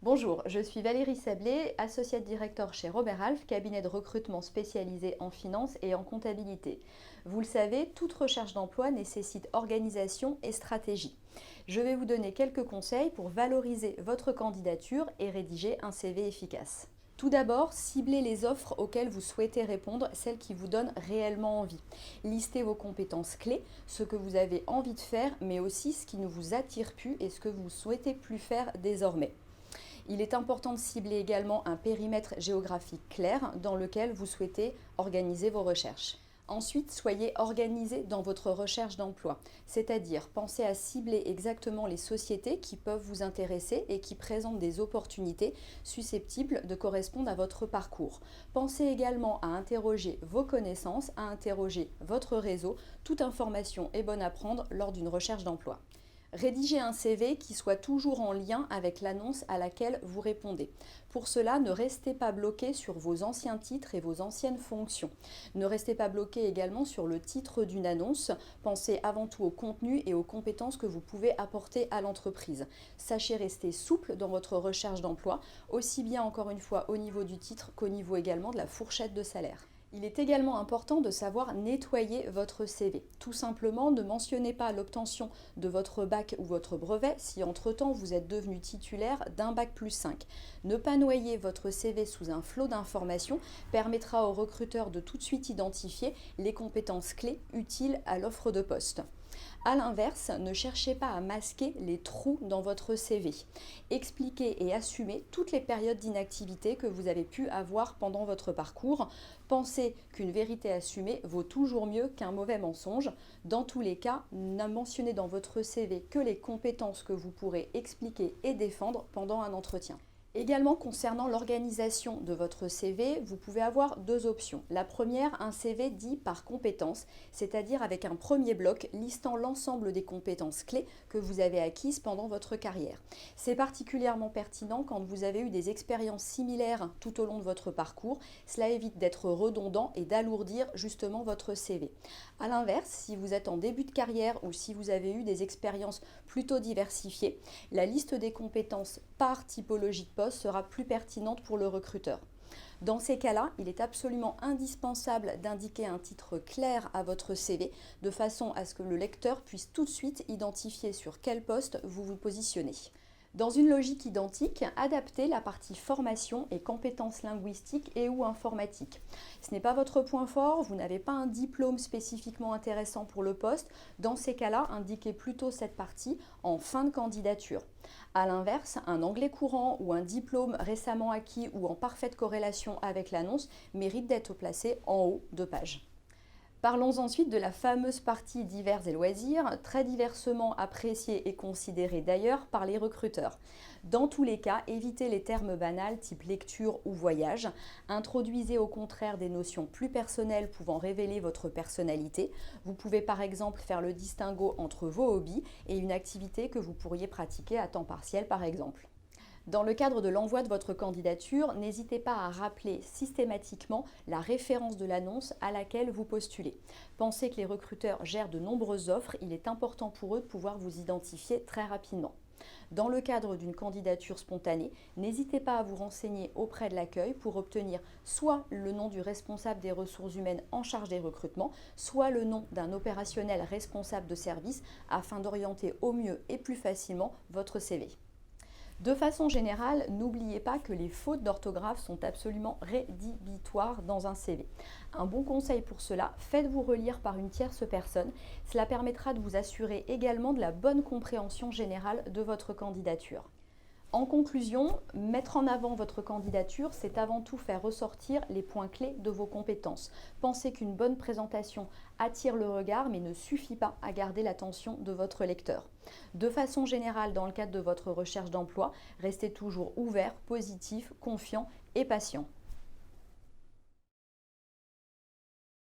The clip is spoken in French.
Bonjour, je suis Valérie Sablé, associate directeur chez Robert Half, cabinet de recrutement spécialisé en finance et en comptabilité. Vous le savez, toute recherche d'emploi nécessite organisation et stratégie. Je vais vous donner quelques conseils pour valoriser votre candidature et rédiger un CV efficace. Tout d'abord, ciblez les offres auxquelles vous souhaitez répondre, celles qui vous donnent réellement envie. Listez vos compétences clés, ce que vous avez envie de faire, mais aussi ce qui ne vous attire plus et ce que vous souhaitez plus faire désormais. Il est important de cibler également un périmètre géographique clair dans lequel vous souhaitez organiser vos recherches. Ensuite, soyez organisé dans votre recherche d'emploi, c'est-à-dire pensez à cibler exactement les sociétés qui peuvent vous intéresser et qui présentent des opportunités susceptibles de correspondre à votre parcours. Pensez également à interroger vos connaissances, à interroger votre réseau. Toute information est bonne à prendre lors d'une recherche d'emploi. Rédigez un CV qui soit toujours en lien avec l'annonce à laquelle vous répondez. Pour cela, ne restez pas bloqué sur vos anciens titres et vos anciennes fonctions. Ne restez pas bloqué également sur le titre d'une annonce. Pensez avant tout au contenu et aux compétences que vous pouvez apporter à l'entreprise. Sachez rester souple dans votre recherche d'emploi, aussi bien encore une fois au niveau du titre qu'au niveau également de la fourchette de salaire. Il est également important de savoir nettoyer votre CV. Tout simplement, ne mentionnez pas l'obtention de votre bac ou votre brevet si entre-temps vous êtes devenu titulaire d'un bac+5. Ne pas noyer votre CV sous un flot d'informations permettra aux recruteurs de tout de suite identifier les compétences clés utiles à l'offre de poste. A l'inverse, ne cherchez pas à masquer les trous dans votre CV. Expliquez et assumez toutes les périodes d'inactivité que vous avez pu avoir pendant votre parcours. Pensez qu'une vérité assumée vaut toujours mieux qu'un mauvais mensonge. Dans tous les cas, ne mentionnez dans votre CV que les compétences que vous pourrez expliquer et défendre pendant un entretien. Également, concernant l'organisation de votre CV, vous pouvez avoir deux options. La première, un CV dit par compétences, c'est-à-dire avec un premier bloc listant l'ensemble des compétences clés que vous avez acquises pendant votre carrière. C'est particulièrement pertinent quand vous avez eu des expériences similaires tout au long de votre parcours. Cela évite d'être redondant et d'alourdir justement votre CV. A l'inverse, si vous êtes en début de carrière ou si vous avez eu des expériences plutôt diversifiées, la liste des compétences par typologie de poste sera plus pertinente pour le recruteur. Dans ces cas-là, il est absolument indispensable d'indiquer un titre clair à votre CV de façon à ce que le lecteur puisse tout de suite identifier sur quel poste vous vous positionnez. Dans une logique identique, adaptez la partie formation et compétences linguistiques et ou informatiques. Ce n'est pas votre point fort, vous n'avez pas un diplôme spécifiquement intéressant pour le poste. Dans ces cas-là, indiquez plutôt cette partie en fin de candidature. A l'inverse, un anglais courant ou un diplôme récemment acquis ou en parfaite corrélation avec l'annonce mérite d'être placé en haut de page. Parlons ensuite de la fameuse partie divers et loisirs, très diversement appréciée et considérée d'ailleurs par les recruteurs. Dans tous les cas, évitez les termes banals type lecture ou voyage. Introduisez au contraire des notions plus personnelles pouvant révéler votre personnalité. Vous pouvez par exemple faire le distinguo entre vos hobbies et une activité que vous pourriez pratiquer à temps partiel par exemple. Dans le cadre de l'envoi de votre candidature, n'hésitez pas à rappeler systématiquement la référence de l'annonce à laquelle vous postulez. Pensez que les recruteurs gèrent de nombreuses offres, il est important pour eux de pouvoir vous identifier très rapidement. Dans le cadre d'une candidature spontanée, n'hésitez pas à vous renseigner auprès de l'accueil pour obtenir soit le nom du responsable des ressources humaines en charge des recrutements, soit le nom d'un opérationnel responsable de service afin d'orienter au mieux et plus facilement votre CV. De façon générale, n'oubliez pas que les fautes d'orthographe sont absolument rédhibitoires dans un CV. Un bon conseil pour cela, faites-vous relire par une tierce personne. Cela permettra de vous assurer également de la bonne compréhension générale de votre candidature. En conclusion, mettre en avant votre candidature, c'est avant tout faire ressortir les points clés de vos compétences. Pensez qu'une bonne présentation attire le regard, mais ne suffit pas à garder l'attention de votre lecteur. De façon générale, dans le cadre de votre recherche d'emploi, restez toujours ouvert, positif, confiant et patient.